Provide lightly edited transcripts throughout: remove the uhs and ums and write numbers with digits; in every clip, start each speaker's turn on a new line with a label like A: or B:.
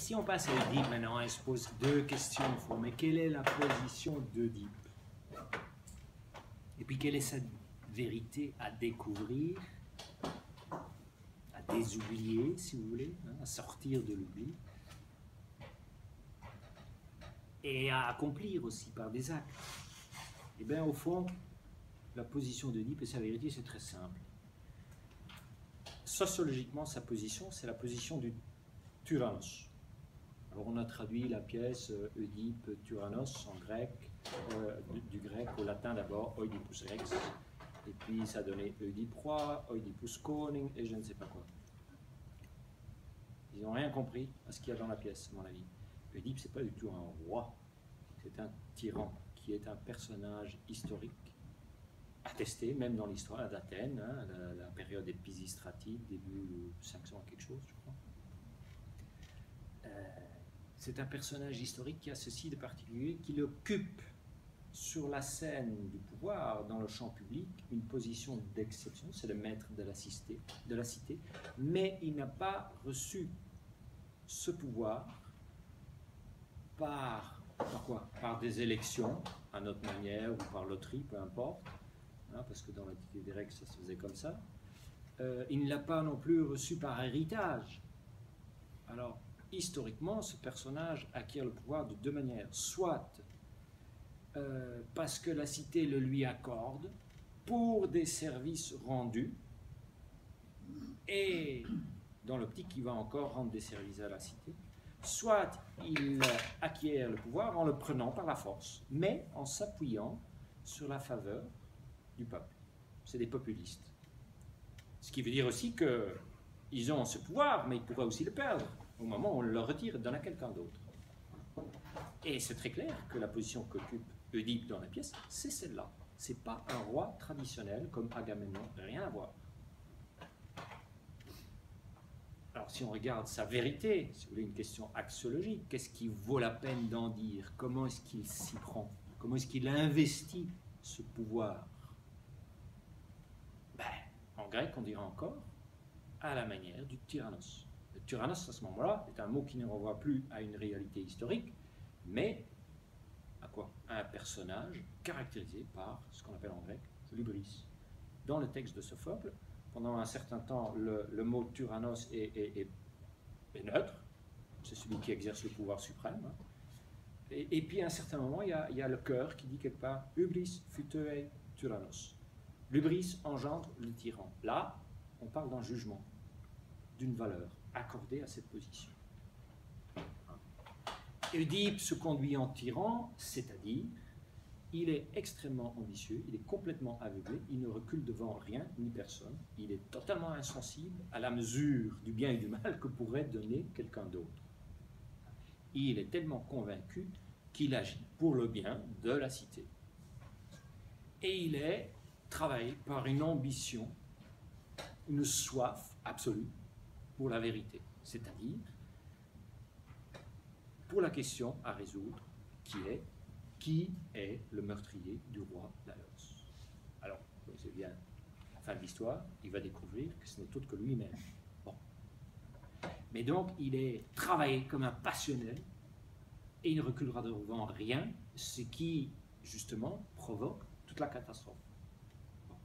A: si on passe à Oedipe maintenant, elle se pose deux questions au fond. Mais quelle est la position d'Oedipe? Et puis quelle est sa vérité à découvrir, à désoublier, si vous voulez, hein, à sortir de l'oubli, et à accomplir aussi par des actes? Eh bien, au fond, la position d'Oedipe et sa vérité, c'est très simple. Sociologiquement, sa position, c'est la position du Tyrannos. Alors, on a traduit la pièce Oedipe, Tyrannos en grec, du grec au latin d'abord, Oedipus Rex, et puis ça donnait Oedipe roi, Oedipus Koning, et je ne sais pas quoi. Ils n'ont rien compris à ce qu'il y a dans la pièce, à mon avis. Oedipe, c'est pas du tout un roi, c'est un tyran qui est un personnage historique, attesté même dans l'histoire d'Athènes, hein, la période épisistratique, début 500 quelque chose, je crois. C'est un personnage historique qui a ceci de particulier, qu'il occupe sur la scène du pouvoir, dans le champ public, une position d'exception, c'est le maître de la cité, mais il n'a pas reçu ce pouvoir par quoi? Par des élections, à notre manière, ou par loterie, peu importe, hein, parce que dans l'Antiquité grecque, ça se faisait comme ça. Il ne l'a pas non plus reçu par héritage. Alors, historiquement, ce personnage acquiert le pouvoir de deux manières. Soit parce que la cité le lui accorde pour des services rendus, et dans l'optique qu'il va encore rendre des services à la cité, soit il acquiert le pouvoir en le prenant par la force, mais en s'appuyant sur la faveur du peuple. C'est des populistes. Ce qui veut dire aussi qu'ils ont ce pouvoir, mais ils pourraient aussi le perdre au moment où on le retire et donne à quelqu'un d'autre. Et c'est très clair que la position qu'occupe Oedipe dans la pièce, c'est celle-là. C'est pas un roi traditionnel comme Agamemnon, rien à voir. Alors si on regarde sa vérité, si vous voulez une question axiologique, qu'est-ce qui vaut la peine d'en dire? Comment est-ce qu'il s'y prend? Comment est-ce qu'il investit ce pouvoir? Ben, en grec, on dira encore à la manière du tyrannos. Le tyrannos, à ce moment-là, est un mot qui ne renvoie plus à une réalité historique, mais à quoi? À un personnage caractérisé par ce qu'on appelle en grec l'hybris. Dans le texte de Sophocle, pendant un certain temps, le mot tyrannos est neutre, c'est celui qui exerce le pouvoir suprême. Hein. Et puis à un certain moment, il y a le cœur qui dit quelque part hybris futue tyrannos. L'hybris engendre le tyran. Là, on parle d'un jugement, d'une valeur accordée à cette position. Oedipe se conduit en tyran, c'est-à-dire il est extrêmement ambitieux, il est complètement aveuglé, il ne recule devant rien ni personne, il est totalement insensible à la mesure du bien et du mal que pourrait donner quelqu'un d'autre. Il est tellement convaincu qu'il agit pour le bien de la cité. Et il est travaillé par une ambition, une soif absolue pour la vérité, c'est-à-dire pour la question à résoudre qui est le meurtrier du roi Laos. Alors, c'est bien la fin de l'histoire, il va découvrir que ce n'est autre que lui-même. Bon. Mais donc, il est travaillé comme un passionnel et il ne reculera devant rien, ce qui, justement, provoque toute la catastrophe. Bon.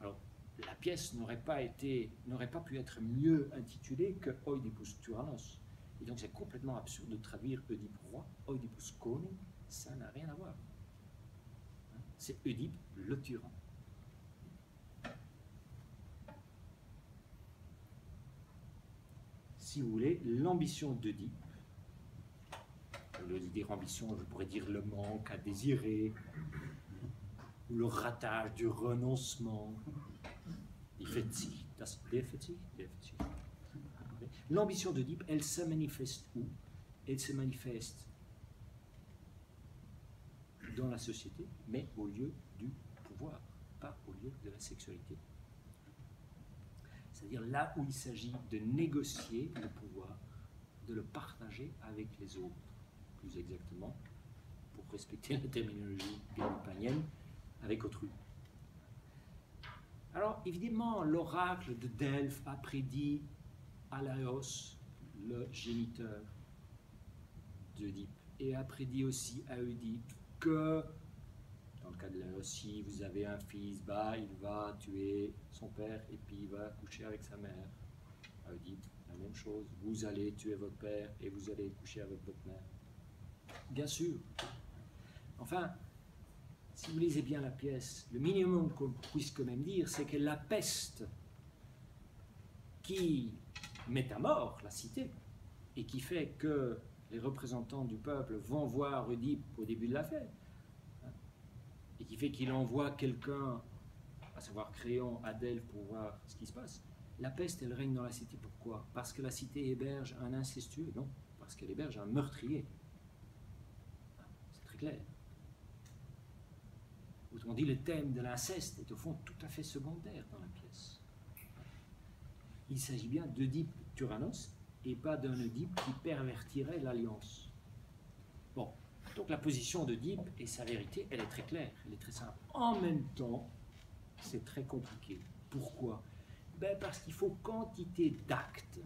A: Alors, la pièce n'aurait pas pu être mieux intitulée que Oedipus Tyrannos. Et donc, c'est complètement absurde de traduire Oedipe roi, Oedipus Koning, ça n'a rien à voir. C'est Oedipe le tyran. Si vous voulez, l'ambition d'Oedipe, au lieu de dire ambition, je pourrais dire le manque à désirer, ou le ratage du renoncement, l'ambition d'Oedipe, elle se manifeste où? Elle se manifeste dans la société, mais au lieu du pouvoir, pas au lieu de la sexualité. C'est-à-dire là où il s'agit de négocier le pouvoir, de le partager avec les autres, plus exactement, pour respecter la terminologie galipanienne, avec autrui. Alors, évidemment, l'oracle de Delphes a prédit à Laos, le géniteur, d'Œdipe. Et après dit aussi àŒdipe que, dans le cas de Laïos, si vous avez un fils, bah, il va tuer son père et puis il va coucher avec sa mère. ÀŒdipe, la même chose. Vous allez tuer votre père et vous allez coucher avec votre mère. Bien sûr. Enfin, si vous lisez bien la pièce, le minimum qu'on puisse quand même dire, c'est que la peste qui met à mort la cité et qui fait que les représentants du peuple vont voir Œdipe au début de la fête, et qui fait qu'il envoie quelqu'un, à savoir Créon, à Delphes pour voir ce qui se passe. La peste, elle règne dans la cité. Pourquoi? Parce que la cité héberge un incestueux? Non, parce qu'elle héberge un meurtrier. C'est très clair. Autrement dit, le thème de l'inceste est au fond tout à fait secondaire dans la pièce. Il s'agit bien d'Œdipe Tyrannos et pas d'un Œdipe qui pervertirait l'alliance. Bon, donc la position d'Œdipe et sa vérité, elle est très claire, elle est très simple. En même temps, c'est très compliqué. Pourquoi? Ben parce qu'il faut quantité d'actes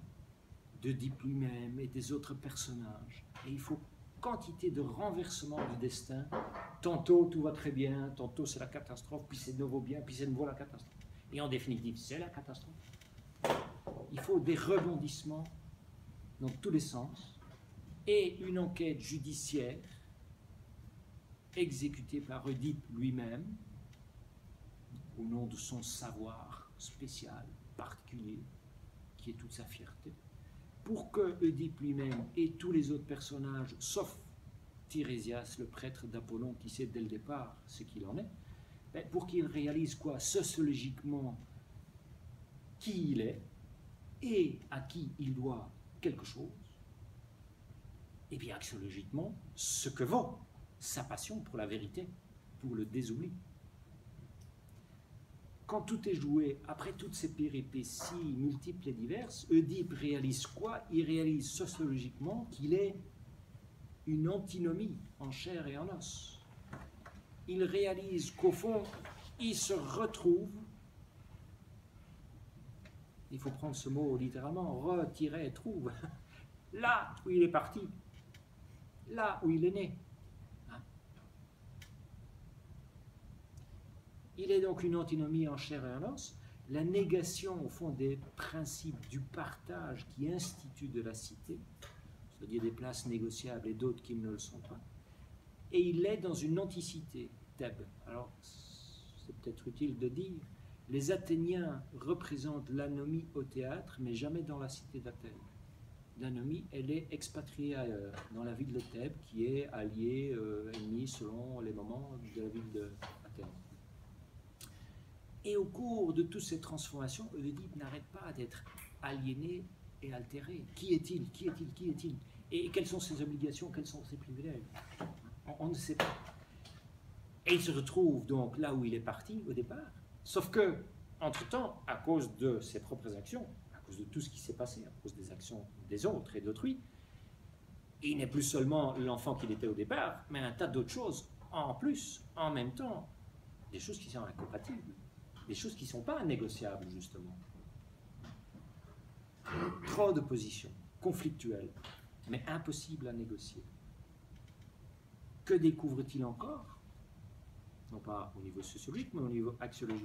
A: d'Œdipe lui-même et des autres personnages. Et il faut quantité de renversement du destin. Tantôt tout va très bien, tantôt c'est la catastrophe, puis c'est de nouveau bien, puis c'est de nouveau la catastrophe. Et en définitive, c'est la catastrophe. Il faut des rebondissements dans tous les sens et une enquête judiciaire exécutée par Œdipe lui-même au nom de son savoir spécial, particulier, qui est toute sa fierté, pour que Œdipe lui-même et tous les autres personnages, sauf Tirésias, le prêtre d'Apollon, qui sait dès le départ ce qu'il en est, ben pour qu'il réalise quoi? Sociologiquement qui il est et à qui il doit quelque chose, et bien axiologiquement ce que vaut sa passion pour la vérité, pour le désoubli. Quand tout est joué, après toutes ces péripéties multiples et diverses, Œdipe réalise quoi? Il réalise sociologiquement qu'il est une antinomie en chair et en os. Il réalise qu'au fond, il se retrouve, il faut prendre ce mot littéralement, retrouve, là où il est parti, là où il est né. Il est donc une antinomie en chair et en os, la négation au fond des principes du partage qui instituent de la cité, c'est-à-dire des places négociables et d'autres qui ne le sont pas, et il est dans une anticité, Thèbes. Alors, c'est peut-être utile de dire, les Athéniens représentent l'anomie au théâtre, mais jamais dans la cité d'Athènes. L'anomie, elle est expatriée ailleurs, dans la ville de Thèbes, qui est alliée, ennemie selon les moments de la ville d'Athènes. Et au cours de toutes ces transformations, Œdipe n'arrête pas d'être aliéné et altéré. Qui est-il? Qui est-il? Qui est-il? Et quelles sont ses obligations? Quels sont ses privilèges? On ne sait pas. Et il se retrouve donc là où il est parti au départ. Sauf que, entre-temps, à cause de ses propres actions, à cause de tout ce qui s'est passé, à cause des actions des autres et d'autrui, il n'est plus seulement l'enfant qu'il était au départ, mais un tas d'autres choses en plus, en même temps, des choses qui sont incompatibles, des choses qui ne sont pas négociables, justement. Trop de positions conflictuelles, mais impossibles à négocier. Que découvre-t-il encore? Non pas au niveau sociologique, mais au niveau axiologique.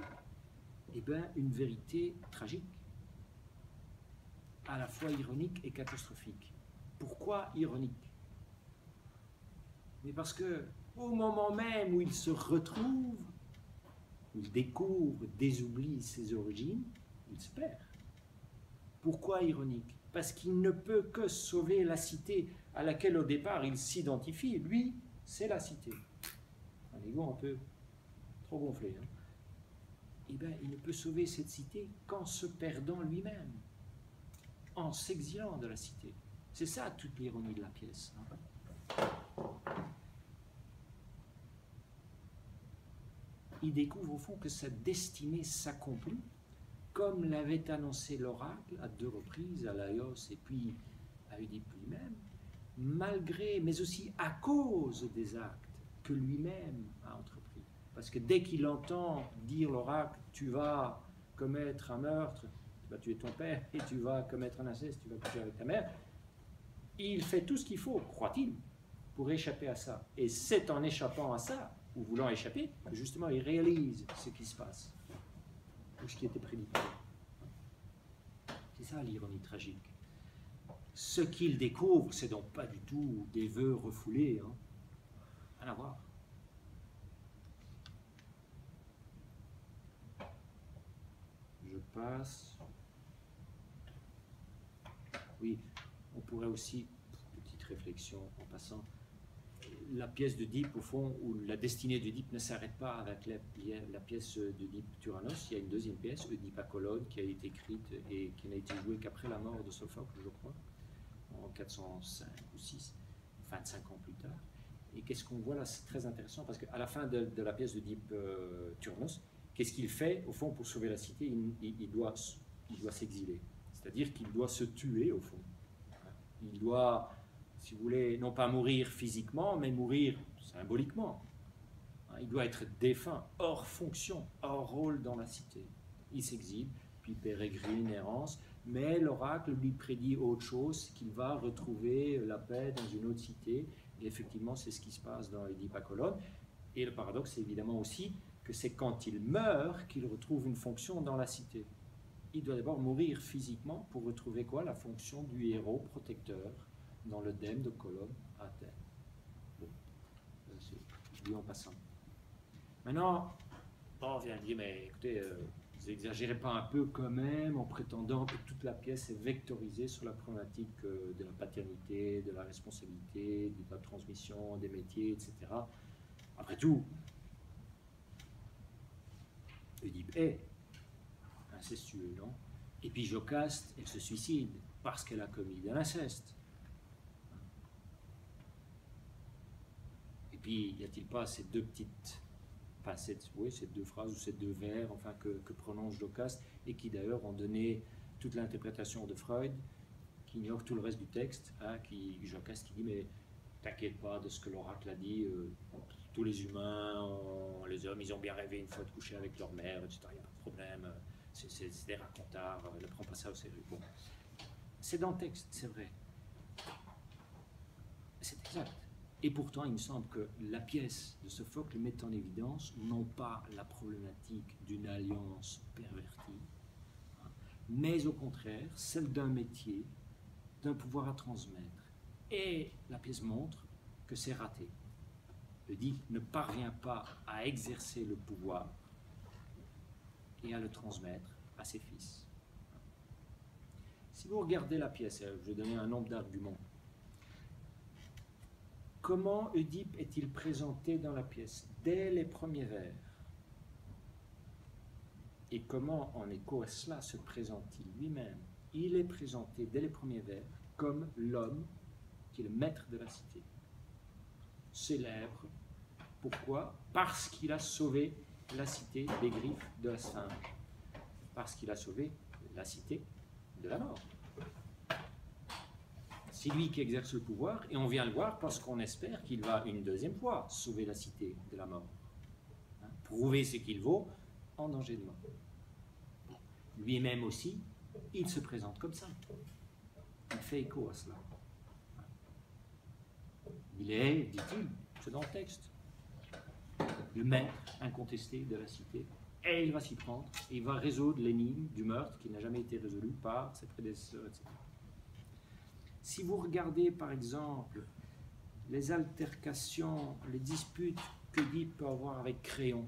A: Eh bien, une vérité tragique, à la fois ironique et catastrophique. Pourquoi ironique? Mais parce que, au moment même où il se retrouve, il découvre, désoublie ses origines, il se perd. Pourquoi ironique? Parce qu'il ne peut que sauver la cité à laquelle au départ il s'identifie. Lui, c'est la cité. Un ego un peu trop gonflé. Hein? Eh bien, il ne peut sauver cette cité qu'en se perdant lui-même, en s'exilant de la cité. C'est ça toute l'ironie de la pièce. Hein? Il découvre au fond que sa destinée s'accomplit, comme l'avait annoncé l'oracle à 2 reprises, à Laïos et puis à Œdipe lui-même, malgré, mais aussi à cause des actes que lui-même a entrepris. Parce que dès qu'il entend dire l'oracle, tu vas commettre un meurtre, tu vas tuer ton père, et tu vas commettre un inceste, tu vas coucher avec ta mère, il fait tout ce qu'il faut, croit-il, pour échapper à ça. Et c'est en échappant à ça, ou voulant échapper, que justement il réalise ce qui se passe, ou ce qui était prédit par lui. C'est ça l'ironie tragique. Ce qu'il découvre, c'est donc pas du tout des vœux refoulés, hein. Rien à voir. Je passe. Oui, on pourrait aussi, petite réflexion en passant, la pièce d'Oedipe, au fond, où la destinée d'Oedipe ne s'arrête pas avec la pièce d'Oedipe Tyrannos. Il y a une deuxième pièce, Oedipe à Colone, qui a été écrite et qui n'a été jouée qu'après la mort de Sophocle, je crois, en 405 ou 6, 25 ans plus tard. Et qu'est-ce qu'on voit là? C'est très intéressant, parce qu'à la fin de la pièce d'Oedipe Tyrannos, qu'est-ce qu'il fait, au fond, pour sauver la cité? Il doit s'exiler. C'est-à-dire qu'il doit se tuer, au fond. Il doit, si vous voulez, non pas mourir physiquement, mais mourir symboliquement. Il doit être défunt, hors fonction, hors rôle dans la cité. Il s'exile, puis pérégrine, errance, mais l'oracle lui prédit autre chose, qu'il va retrouver la paix dans une autre cité. Et effectivement, c'est ce qui se passe dans Oedipe à Colone. Et le paradoxe, c'est évidemment aussi que c'est quand il meurt qu'il retrouve une fonction dans la cité. Il doit d'abord mourir physiquement pour retrouver quoi? La fonction du héros protecteur dans le dème de Colone à Athènes. Bon, je dis en passant. Maintenant, on vient dire, mais écoutez, vous n'exagérez pas un peu quand même en prétendant que toute la pièce est vectorisée sur la problématique de la paternité, de la responsabilité, de la transmission des métiers, etc. Après tout, Oedipe est incestueux, non? Et puis Jocaste, elle se suicide parce qu'elle a commis de l'inceste. Et puis, y a-t-il pas ces deux petites, enfin ces deux phrases ou ces deux vers, enfin que prononce Jocaste et qui d'ailleurs ont donné toute l'interprétation de Freud, qui ignore tout le reste du texte, hein, Jocaste qui dit mais t'inquiète pas de ce que l'oracle a dit, tous les humains, les hommes, ils ont bien rêvé une fois de coucher avec leur mère, etc. Il n'y a pas de problème. C'est des racontards, ne prends pas ça au sérieux. Bon. C'est dans le texte, c'est vrai. C'est exact. Et pourtant, il me semble que la pièce de Sophocle met en évidence non pas la problématique d'une alliance pervertie, hein, mais au contraire celle d'un métier, d'un pouvoir à transmettre. Et la pièce montre que c'est raté. Oedipe ne parvient pas à exercer le pouvoir et à le transmettre à ses fils. Si vous regardez la pièce, je vais donner un nombre d'arguments. Comment Oedipe est-il présenté dans la pièce? Dès les premiers vers. Et comment, en écho à cela, se présente-t-il lui-même? Il est présenté dès les premiers vers comme l'homme qui est le maître de la cité. Célèbre. Pourquoi? Parce qu'il a sauvé la cité des griffes de la Sphinge. Parce qu'il a sauvé la cité de la mort. C'est lui qui exerce le pouvoir et on vient le voir parce qu'on espère qu'il va une deuxième fois sauver la cité de la mort. Hein, prouver ce qu'il vaut en danger de mort. Lui-même aussi, il se présente comme ça. Il fait écho à cela. Il est, dit-il, c'est dans le texte, le maître incontesté de la cité, et il va s'y prendre, et il va résoudre l'énigme du meurtre qui n'a jamais été résolu par ses prédécesseurs, etc. Si vous regardez par exemple les altercations, les disputes qu'Oedipe peut avoir avec Créon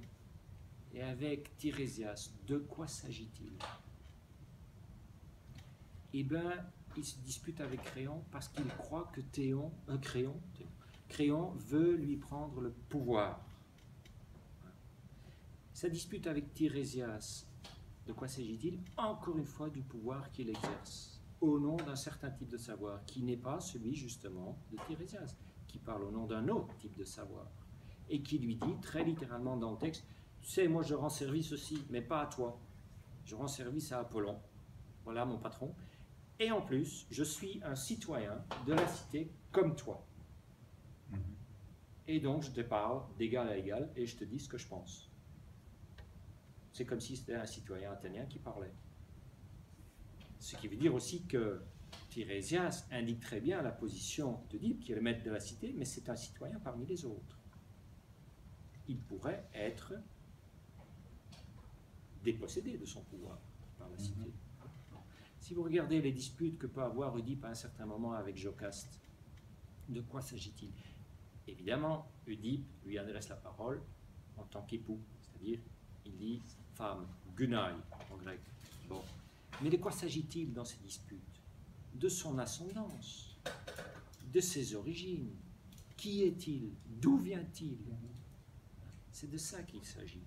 A: et avec Tirésias, de quoi s'agit-il? Eh bien, il se dispute avec Créon parce qu'il croit que Créon veut lui prendre le pouvoir. Sa dispute avec Tirésias, de quoi s'agit-il? Encore une fois, du pouvoir qu'il exerce, au nom d'un certain type de savoir, qui n'est pas celui justement de Tirésias, qui parle au nom d'un autre type de savoir, et qui lui dit très littéralement dans le texte, tu sais, moi je rends service aussi, mais pas à toi, je rends service à Apollon, voilà mon patron, et en plus, je suis un citoyen de la cité comme toi. Et donc je te parle d'égal à égal, et je te dis ce que je pense. C'est comme si c'était un citoyen athénien qui parlait. Ce qui veut dire aussi que Tirésias indique très bien la position d'Oedipe, qui est le maître de la cité, mais c'est un citoyen parmi les autres. Il pourrait être dépossédé de son pouvoir par la cité. Si vous regardez les disputes que peut avoir Oedipe à un certain moment avec Jocaste, de quoi s'agit-il? Évidemment, Oedipe lui adresse la parole en tant qu'époux, c'est-à-dire il dit femme, gunai en grec. Bon. Mais de quoi s'agit-il dans ces disputes? De son ascendance, de ses origines. Qui est-il? D'où vient-il? C'est de ça qu'il s'agit.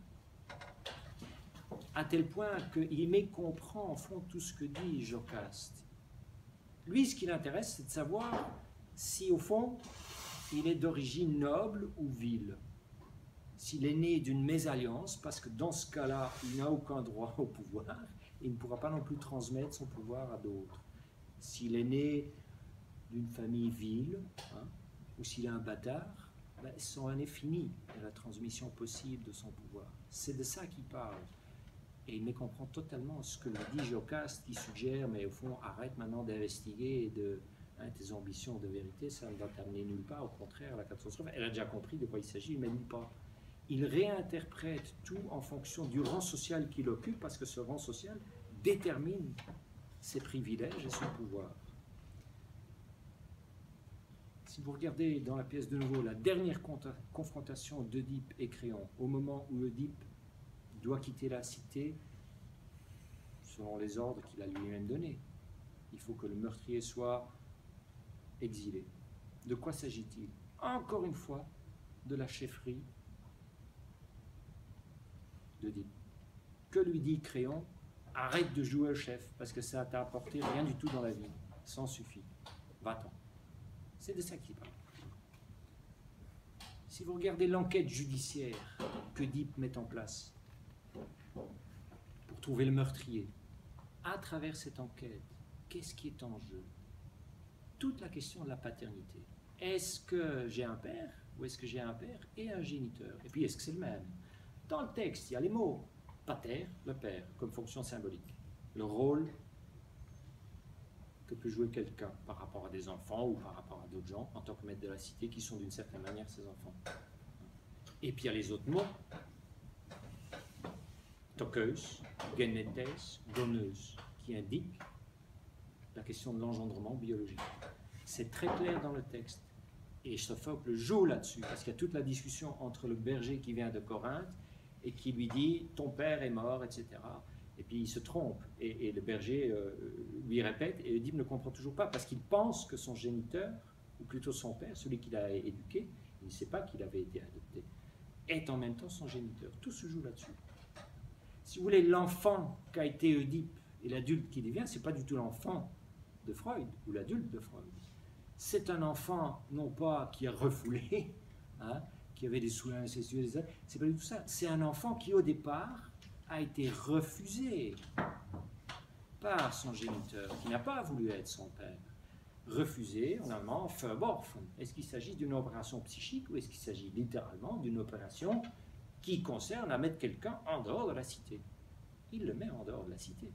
A: À tel point qu'il mécomprend en fond tout ce que dit Jocaste. Lui, ce qui l'intéresse, c'est de savoir si, au fond, il est d'origine noble ou vile. S'il est né d'une mésalliance, parce que dans ce cas-là, il n'a aucun droit au pouvoir, et il ne pourra pas non plus transmettre son pouvoir à d'autres. S'il est né d'une famille vile, ou s'il est un bâtard, ben, son année finie de la transmission possible de son pouvoir. C'est de ça qu'il parle. Et il mécomprend totalement ce que lui dit Jocaste, qui suggère, mais au fond, arrête maintenant d'investiguer et de... tes ambitions de vérité, ça ne va t'amener nulle part, au contraire, la catastrophe. Elle a déjà compris de quoi il s'agit, mais nulle part. Il réinterprète tout en fonction du rang social qu'il occupe, parce que ce rang social détermine ses privilèges et son pouvoir. Si vous regardez dans la pièce de nouveau la dernière confrontation d'Oedipe et Créon, au moment où Oedipe doit quitter la cité, selon les ordres qu'il a lui-même donnés, il faut que le meurtrier soit exilé. De quoi s'agit-il? Encore une fois, de la chefferie d'Oedipe. Que lui dit Créon? Arrête de jouer au chef, parce que ça t'a apporté rien du tout dans la vie. Ça en suffit. Va-t'en. C'est de ça qu'il parle. Si vous regardez l'enquête judiciaire qu'Oedipe met en place pour trouver le meurtrier, à travers cette enquête, qu'est-ce qui est en jeu? Toute la question de la paternité. Est-ce que j'ai un père, ou est-ce que j'ai un père et un géniteur? Et puis, est-ce que c'est le même? Dans le texte, il y a les mots pater, le père, comme fonction symbolique. Le rôle que peut jouer quelqu'un par rapport à des enfants ou par rapport à d'autres gens en tant que maître de la cité qui sont d'une certaine manière ses enfants. Et puis il y a les autres mots. Tokeus, genetes, goneus, qui indiquent la question de l'engendrement biologique. C'est très clair dans le texte. Et Sophocle joue là-dessus, parce qu'il y a toute la discussion entre le berger qui vient de Corinthe et qui lui dit « ton père est mort », etc. Et puis il se trompe, et le berger lui répète, et Oedipe ne comprend toujours pas, parce qu'il pense que son géniteur, ou plutôt son père, celui qu'il a éduqué, il ne sait pas qu'il avait été adopté, est en même temps son géniteur. Tout se joue là-dessus. Si vous voulez, l'enfant qu'a été Oedipe et l'adulte qu'il devient, ce n'est pas du tout l'enfant de Freud, ou l'adulte de Freud. C'est un enfant, non pas qui a refoulé, qui avait des souhaits incestueux, c'est pas du tout ça. C'est un enfant qui, au départ, a été refusé par son géniteur, qui n'a pas voulu être son père. Refusé, en allemand, verworfen. Est-ce qu'il s'agit d'une opération psychique ou est-ce qu'il s'agit littéralement d'une opération qui concerne à mettre quelqu'un en dehors de la cité? Il le met en dehors de la cité.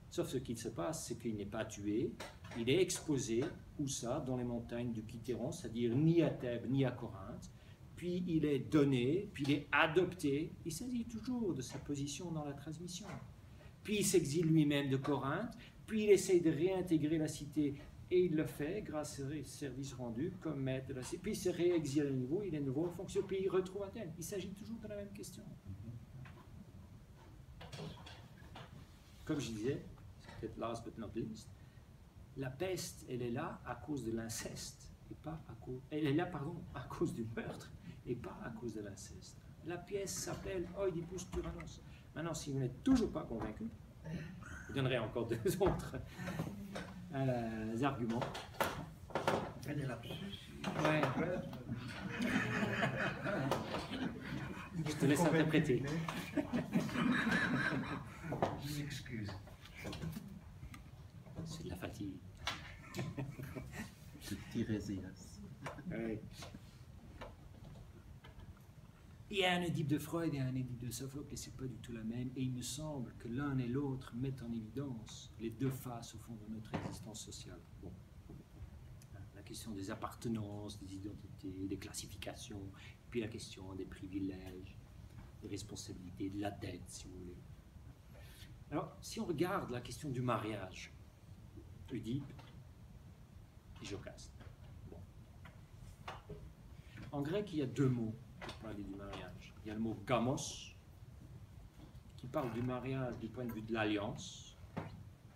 A: Sauf ce qu'il se passe, c'est qu'il n'est pas tué, il est exposé, où ça? Dans les montagnes du Kitéron, c'est-à-dire ni à Thèbes ni à Corinthe, puis il est donné, puis il est adopté. Il s'agit toujours de sa position dans la transmission. Puis il s'exile lui-même de Corinthe, puis il essaye de réintégrer la cité, et il le fait grâce aux services rendus comme maître de la cité. Puis il se réexile à nouveau, il est nouveau en fonction, puis il retrouve Athènes. Il s'agit toujours de la même question. Comme je disais, c'est peut-être last but not least, la peste, elle est là à cause de l'inceste, et pas à cause... Elle est là, pardon, à cause du meurtre, et pas à cause de l'inceste. La pièce s'appelle Oedipus Tyrannos. Maintenant, si vous n'êtes toujours pas convaincu, je donnerai encore deux autres arguments.
B: Il y a des lapsus.
A: Ouais. Je te laisse interpréter.
B: Je m'excuse.
A: C'est de la fatigue.
C: De Tirésias.
A: Oui. Il y a un Oedipe de Freud et un Oedipe de Sophocle, et ce n'est pas du tout la même. Et il me semble que l'un et l'autre mettent en évidence les deux faces, au fond, de notre existence sociale. Bon. La question des appartenances, des identités, des classifications, puis la question des privilèges, des responsabilités, de la dette, si vous voulez. Alors, si on regarde la question du mariage, Oedipe et Jocaste. Bon. En grec, il y a deux mots pour parler du mariage. Il y a le mot gamos, qui parle du mariage du point de vue de l'alliance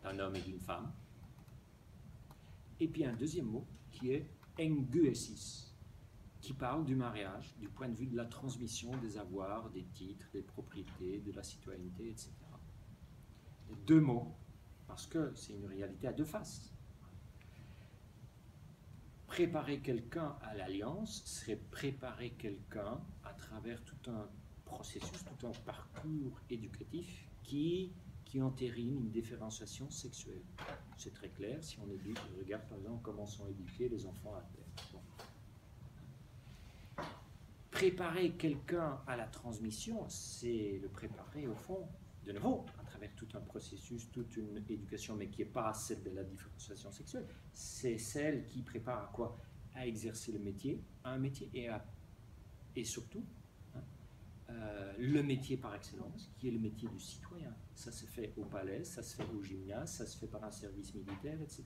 A: d'un homme et d'une femme. Et puis un deuxième mot qui est enguesis, qui parle du mariage du point de vue de la transmission des avoirs, des titres, des propriétés, de la citoyenneté, etc. Les deux mots, parce que c'est une réalité à deux faces. Préparer quelqu'un à l'alliance serait préparer quelqu'un à travers tout un processus, tout un parcours éducatif qui entérine une différenciation sexuelle. C'est très clair si on regarde par exemple comment sont éduqués les enfants à terre. Bon. Préparer quelqu'un à la transmission, c'est le préparer au fond, de nouveau, à travers tout un processus, toute une éducation, mais qui n'est pas celle de la différenciation sexuelle. C'est celle qui prépare à quoi? À exercer le métier, à un métier, et surtout, le métier par excellence, qui est le métier du citoyen. Ça se fait au palais, ça se fait au gymnase, ça se fait par un service militaire, etc.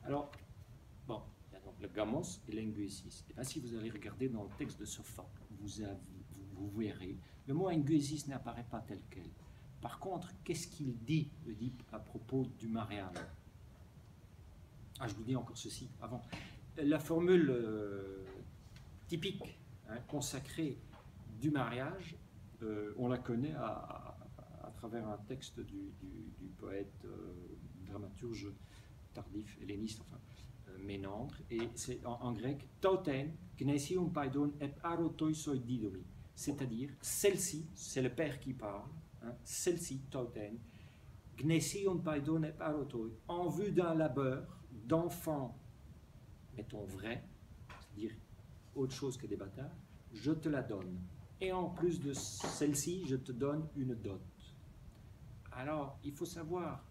A: Alors, bon, il y a donc le gamos et l'enguesis. Et bien, si vous allez regarder dans le texte de Sophocle, vous verrez, le mot enguesis n'apparaît pas tel quel. Par contre, qu'est-ce qu'il dit, Oedipe, à propos du mariage? Je vous dis encore ceci avant. La formule typique, consacrée du mariage, on la connaît à travers un texte du poète dramaturge tardif, helléniste, enfin, Ménandre, et c'est en grec « tauten gnesium paidon ep arotoi soi didomi », c'est-à-dire celle-ci, c'est le père qui parle, celle-ci, tauten, gnesium paidon ep arotoi, en vue d'un labeur d'enfants, mettons vrai, c'est-à-dire autre chose que des bâtards, je te la donne. Et en plus de celle-ci, je te donne une dot. Alors, il faut savoir,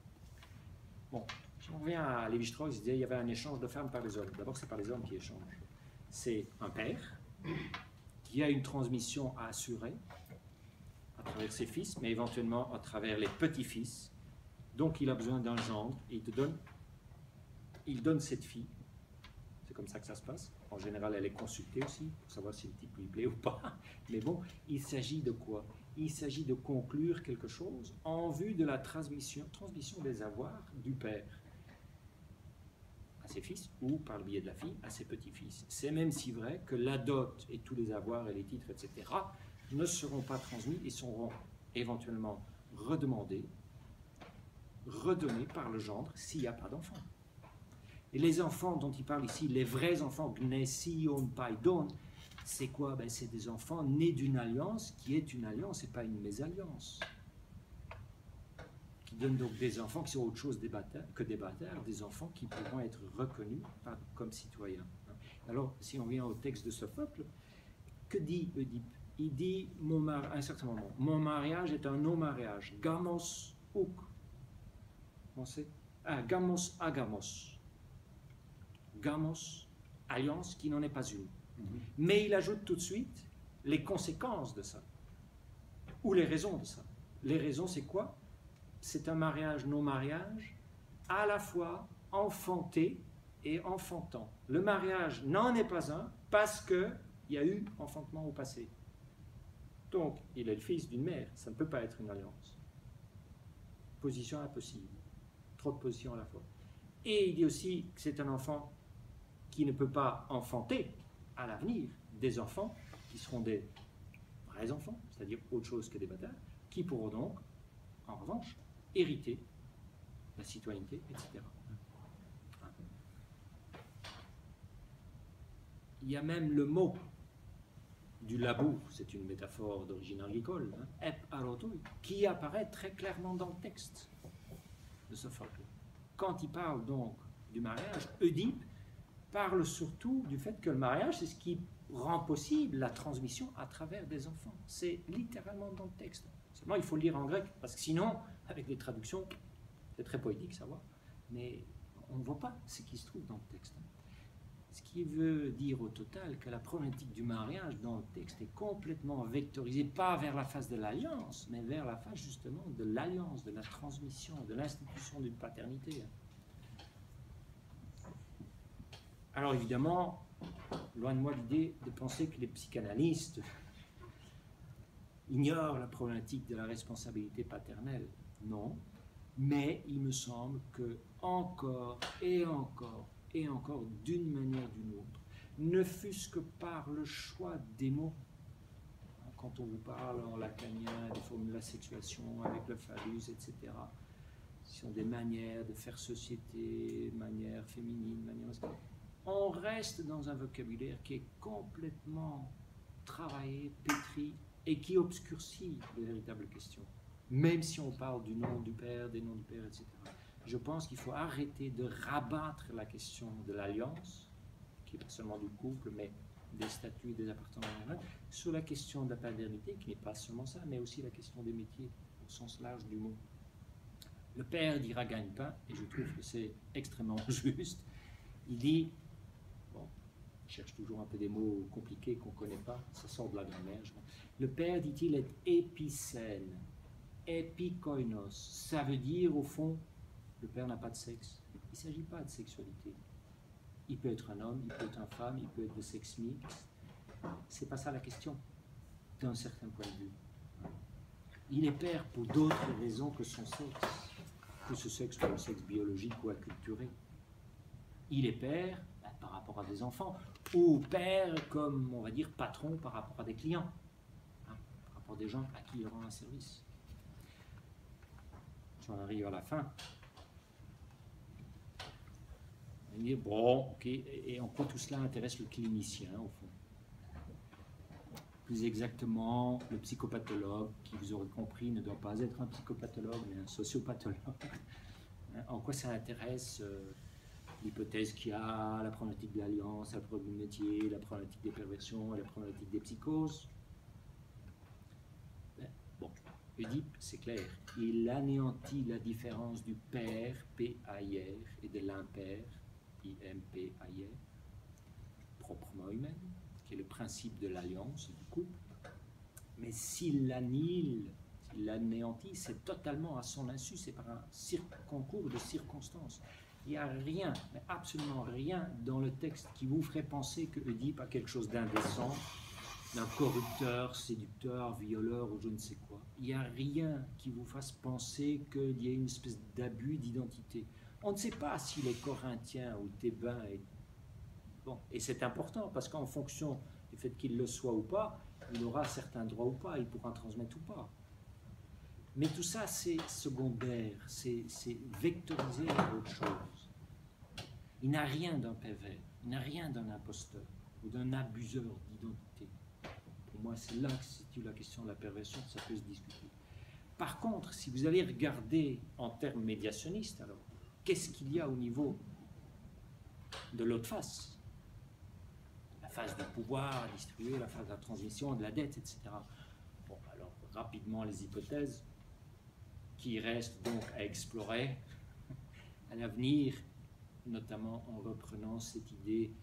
A: bon, si on revient à Lévi-Strauss, il disait qu'il y avait un échange de femmes par les hommes. D'abord, c'est par les hommes qui échangent. C'est un père qui a une transmission à assurer à travers ses fils, mais éventuellement à travers les petits-fils. Donc, il a besoin d'un gendre et il donne cette fille. C'est comme ça que ça se passe. En général, elle est consultée aussi pour savoir si le type lui plaît ou pas. Mais bon, il s'agit de quoi? Il s'agit de conclure quelque chose en vue de la transmission des avoirs du père à ses fils ou, par le biais de la fille, à ses petits-fils. C'est même si vrai que la dot et tous les avoirs et les titres, etc., ne seront pas transmis et seront éventuellement redemandés, redonnés par le gendre s'il n'y a pas d'enfant. Et les enfants dont il parle ici, les vrais enfants, gnesion paidon, c'est quoi? C'est des enfants nés d'une alliance qui est une alliance et pas une mésalliance. Qui donnent donc des enfants qui sont autre chose que des bâtards, des enfants qui pourront être reconnus comme citoyens. Alors, si on vient au texte de Sophocle, que dit Oedipe? Il dit, à un certain moment, mon mariage est un non-mariage. Gamos ouk. Pensez? Gamos agamos. Gamos, alliance qui n'en est pas une. Mais il ajoute tout de suite les conséquences de ça, ou les raisons de ça. Les raisons, c'est quoi? C'est un mariage, non-mariage, à la fois enfanté et enfantant. Le mariage n'en est pas un parce qu'il y a eu enfantement au passé. Donc, il est le fils d'une mère, ça ne peut pas être une alliance. Position impossible. Trop de positions à la fois. Et il dit aussi que c'est un enfant qui ne peut pas enfanter à l'avenir des enfants qui seront des vrais enfants, c'est-à-dire autre chose que des bâtards, qui pourront donc, en revanche, hériter la citoyenneté, etc. Il y a même le mot du labour, c'est une métaphore d'origine agricole, ep arotoi, qui apparaît très clairement dans le texte de Sophocle. Quand il parle donc du mariage, Oedipe parle surtout du fait que le mariage, c'est ce qui rend possible la transmission à travers des enfants. C'est littéralement dans le texte. Seulement, il faut le lire en grec, parce que sinon, avec les traductions, c'est très poétique, ça va, mais on ne voit pas ce qui se trouve dans le texte. Ce qui veut dire au total que la problématique du mariage dans le texte est complètement vectorisée, pas vers la phase de l'alliance, mais vers la phase justement de l'alliance, de la transmission, de l'institution d'une paternité. Alors évidemment, loin de moi l'idée de penser que les psychanalystes ignorent la problématique de la responsabilité paternelle. Non, mais il me semble que encore et encore et encore, d'une manière ou d'une autre, ne fût-ce que par le choix des mots. Quand on vous parle en lacanien des formes de la sexuation avec le phallus, etc., ce sont des manières de faire société, manière féminine, manière masculine. On reste dans un vocabulaire qui est complètement travaillé, pétri, et qui obscurcit les véritables questions. Même si on parle du nom du père, des noms du père, etc. Je pense qu'il faut arrêter de rabattre la question de l'alliance, qui n'est pas seulement du couple, mais des statuts et des appartenances, sur la question de la paternité, qui n'est pas seulement ça, mais aussi la question des métiers, au sens large du mot. Le père dira gagne-pain, et je trouve que c'est extrêmement juste. Il dit, bon, je cherche toujours un peu des mots compliqués qu'on ne connaît pas, ça sort de la grammaire. Le père, dit-il, est épicène, épikoinos, ça veut dire au fond, le père n'a pas de sexe. Il ne s'agit pas de sexualité. Il peut être un homme, il peut être une femme, il peut être de sexe mixte. C'est pas ça la question, d'un certain point de vue. Il est père pour d'autres raisons que son sexe, que ce sexe soit un sexe biologique ou acculturé. Il est père par rapport à des enfants, ou père comme, on va dire, patron par rapport à des clients, par rapport à des gens à qui il rend un service. J'en arrive à la fin. On dit, bon, ok, et en quoi tout cela intéresse le clinicien, au fond? Plus exactement, le psychopathologue, qui vous aurez compris, ne doit pas être un psychopathologue, mais un sociopathologue. En quoi ça intéresse l'hypothèse qu'il y a, la problématique de l'alliance, la problématique du métier, la problématique des perversions, la problématique des psychoses? Bon, Oedipe, c'est clair, il anéantit la différence du père, P-A-I-R, et de l'impère, I-M-P-A-I-R, proprement humaine, qui est le principe de l'alliance du couple. Mais s'il l'annihile, s'il l'anéantit, c'est totalement à son insu, c'est par un concours de circonstances. Il n'y a rien, mais absolument rien dans le texte qui vous ferait penser que Oedipe a quelque chose d'indécent, d'un corrupteur, séducteur, violeur ou je ne sais quoi. Il n'y a rien qui vous fasse penser qu'il y a une espèce d'abus d'identité. On ne sait pas s'il est corinthien ou thébain. Bon, et c'est important parce qu'en fonction du fait qu'il le soit ou pas, il aura certains droits ou pas, il pourra transmettre ou pas. Mais tout ça, c'est secondaire, c'est vectorisé vers autre chose. Il n'a rien d'un pervers, il n'a rien d'un imposteur ou d'un abuseur d'identité. Pour moi, c'est là que se situe la question de la perversion, ça peut se discuter. Par contre, si vous allez regarder en termes médiationnistes, alors, qu'est-ce qu'il y a au niveau de l'autre face? La phase du pouvoir distribué, la phase de la transmission, de la dette, etc. Bon, alors, rapidement, les hypothèses qui restent donc à explorer à l'avenir, notamment en reprenant cette idée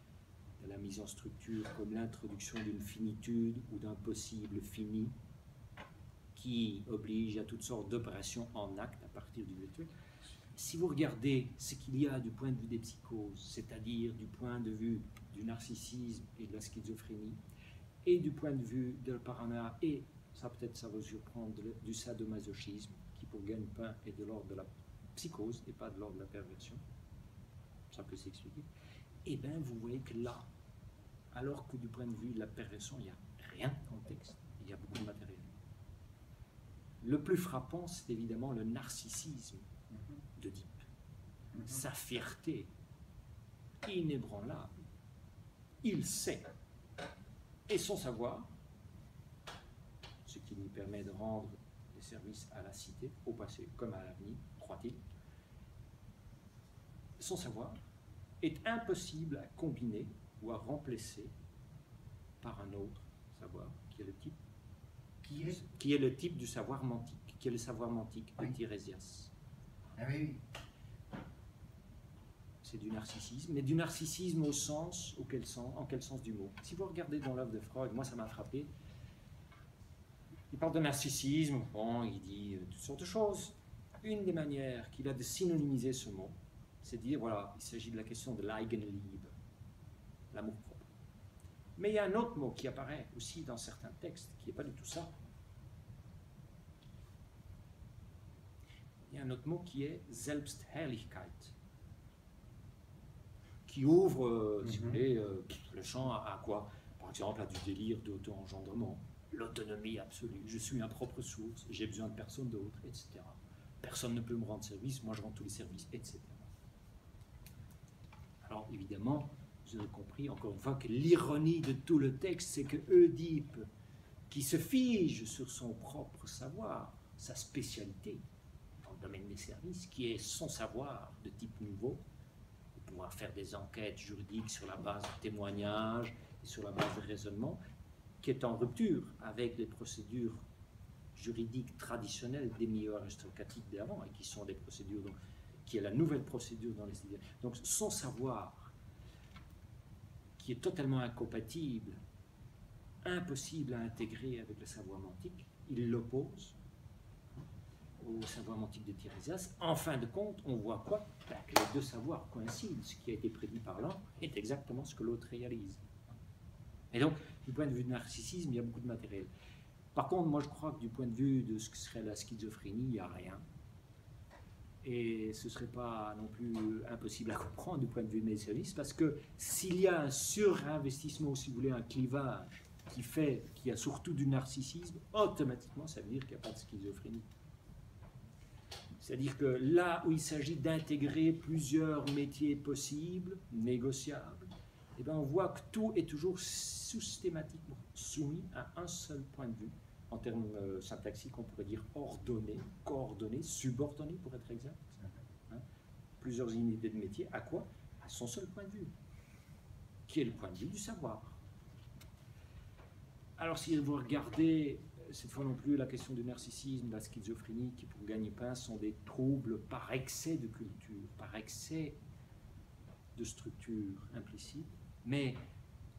A: de la mise en structure comme l'introduction d'une finitude ou d'un possible fini qui oblige à toutes sortes d'opérations en acte à partir du virtuel. Si vous regardez ce qu'il y a du point de vue des psychoses, c'est-à-dire du point de vue du narcissisme et de la schizophrénie, et du point de vue de la paranoïa, et ça peut-être ça va vous surprendre, du sadomasochisme, qui pour gagne-pain est de l'ordre de la psychose et pas de l'ordre de la perversion, ça peut s'expliquer, et bien vous voyez que là, alors que du point de vue de la perversion, il n'y a rien dans le texte, il y a beaucoup de matériel. Le plus frappant, c'est évidemment le narcissisme d'Oedipe. Sa fierté inébranlable. Il sait. Et son savoir, ce qui lui permet de rendre des services à la cité, au passé comme à l'avenir, croit-il, son savoir est impossible à combiner ou à remplacer par un autre savoir, qui est le type,
B: Qui est
A: le type du savoir mantique, qui est le savoir mantique de
B: Oui.
A: Tirésias.
B: Ah oui,
A: C'est du narcissisme, mais du narcissisme au sens, en quel sens du mot. Si vous regardez dans l'œuvre de Freud, moi ça m'a frappé, il parle de narcissisme, bon, il dit toutes sortes de choses. Une des manières qu'il a de synonymiser ce mot, c'est de dire, voilà, il s'agit de la question de l'Eigenliebe, l'amour-propre. Mais il y a un autre mot qui apparaît aussi dans certains textes, qui n'est pas du tout ça. Il y a un autre mot qui est Selbstherrlichkeit, qui ouvre, si vous voulez, le champ à quoi? Par exemple, à du délire d'auto-engendrement, l'autonomie absolue, je suis ma propre source, j'ai besoin de personne d'autre, etc. Personne ne peut me rendre service, moi je rends tous les services, etc. Alors évidemment, vous avez compris encore une fois que l'ironie de tout le texte, c'est que Oedipe, qui se fige sur son propre savoir, sa spécialité dans le domaine des services, qui est son savoir de type nouveau, de pouvoir faire des enquêtes juridiques sur la base de témoignages et sur la base de raisonnement, qui est en rupture avec les procédures juridiques traditionnelles des milieux aristocratiques d'avant, et qui sont des procédures, donc, qui est la nouvelle procédure dans les idées. Donc son savoir, qui est totalement incompatible, impossible à intégrer avec le savoir mantique, il l'oppose au savoir mantique de Tirésias. En fin de compte, on voit quoi? Que les deux savoirs coïncident. Ce qui a été prédit par l'un est exactement ce que l'autre réalise. Et donc, du point de vue du narcissisme, il y a beaucoup de matériel. Par contre, moi je crois que du point de vue de ce que serait la schizophrénie, il n'y a rien. Et ce ne serait pas non plus impossible à comprendre du point de vue médiationiste, parce que s'il y a un surinvestissement, si vous voulez, un clivage qui fait qu'il y a surtout du narcissisme, automatiquement ça veut dire qu'il n'y a pas de schizophrénie. C'est-à-dire que là où il s'agit d'intégrer plusieurs métiers possibles, négociables, eh bien on voit que tout est toujours systématiquement soumis à un seul point de vue. En termes syntaxiques, on pourrait dire ordonné, coordonné, subordonné pour être exact. Hein? Plusieurs unités de métier, à quoi? À son seul point de vue, qui est le point de vue du savoir. Alors si vous regardez, cette fois non plus, la question du narcissisme, de la schizophrénie, qui pour gagne-pain sont des troubles par excès de culture, par excès de structure implicite, mais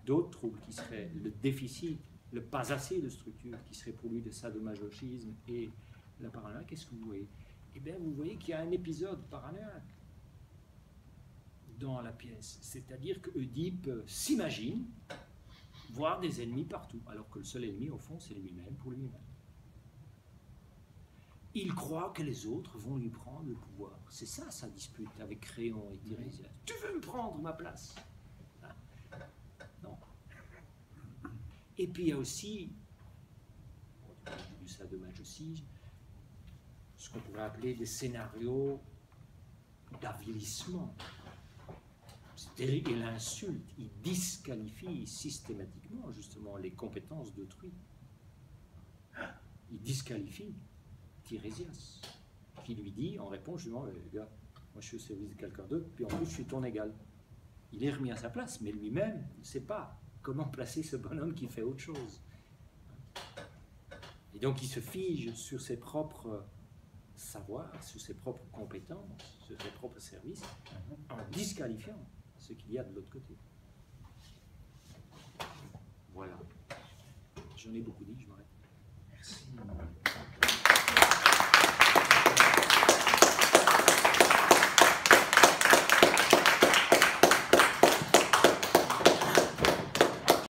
A: d'autres troubles qui seraient le déficit, le pas assez de structure, qui serait pour lui de sadomasochisme et la paranoïa. Qu'est-ce que vous voyez? Eh bien, vous voyez qu'il y a un épisode paranoïaque dans la pièce, c'est-à-dire que Oedipe s'imagine voir des ennemis partout, alors que le seul ennemi, au fond, c'est lui-même pour lui-même. Il croit que les autres vont lui prendre le pouvoir. C'est ça sa dispute avec Créon et Tirésias. Tu veux me prendre ma place? Non. Et puis il y a aussi, du sadomasochisme, ce qu'on pourrait appeler des scénarios d'avilissement. C'est-à-dire qu'il insulte, il disqualifie systématiquement justement les compétences d'autrui. Il disqualifie Tirésias, qui lui dit en réponse justement, gars, moi je suis au service de quelqu'un d'autre, puis en plus je suis ton égal. Il est remis à sa place, mais lui-même ne sait pas comment placer ce bonhomme qui fait autre chose. Et donc il se fige sur ses propres savoirs, sur ses propres compétences, sur ses propres services, en disqualifiant ce qu'il y a de l'autre côté. Voilà. J'en ai beaucoup dit, je m'arrête.
B: Merci.